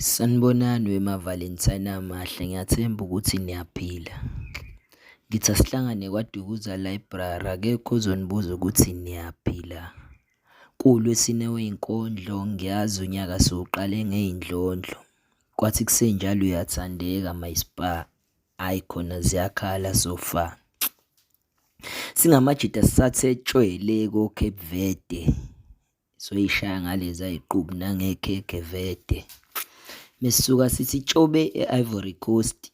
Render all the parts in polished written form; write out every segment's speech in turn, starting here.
Sanibonani wema-Valentine amahle, ngiyathemba ukuthi niyaphila. Ngithi asihlangane kwaDukuza Library, akekho ozonibuza ukuthi niyaphila. KuLwesine wey'nkondlo, ngiyazi unyaka sewuqale ngey'ndlondlo. Kwathi kusenjalo uyathandeka my spa, ayi khona ziyakhala so far. Singamajita sisathe tshwele ko-Cape Verde, soyishaya ngaleza y'qubu nangekhekhe vede. Mesisuka sithi tshobe e-Ivory Coast.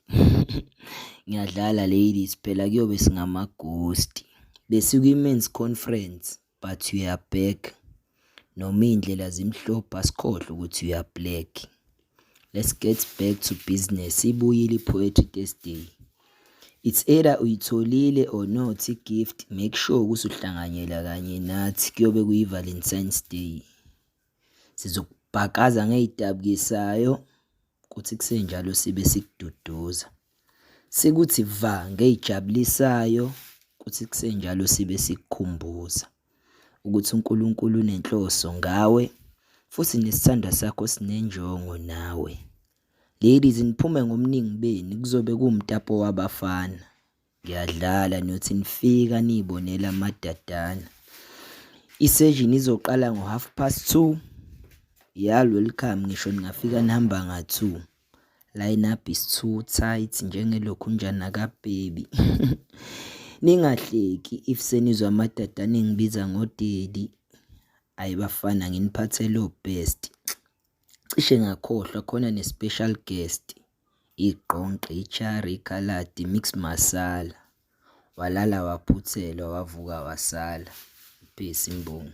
Ngiyadlala ladies, phela kuyobe singama-ghost. Besikwi-men's conference, but we are back. Noma iy'ndlela zimhlophe asikhohlwa ukuthi we are black. Let's get back to business. Ibuyile i-Poetry Thursday. It's either uyitholile or not i-gift. Make sure ukuthi uhlanganyela kanye nathi, kuyobe kuyi-Valentine's Day. Sizokubhakaza ngey'dabukisayo, kuthi kusenjalo sibe sikududuza. Sekuthi va ngey'jabulisayo, kuthi kusenjalo sibe sikukhumbuza ukuthi uNkulunkulu unenhloso ngawe, futhi nesithandwa sakho sinenjongo nawe. Ladies, niphume ngomningi beni, kuzobe kuwumtapo wabafana. Ngiyadlala niyothi nifika niy'bonela amadadana. Isession izoqala ngo2:30. Welcome, ngisho ningafika nihamba nga2. Line up is too tight njengelokhunjana kaBaby. Ningahleki if senizwa amadadana engibiza ngodedi. Ayibafana nginiphathele obest. Cishe ngakhohlwa khona ne-special guest. Iqonqe, ichari, ikhaladi, mix masala. Walala waphuthelwa wavuka wasala. Peace imbongo.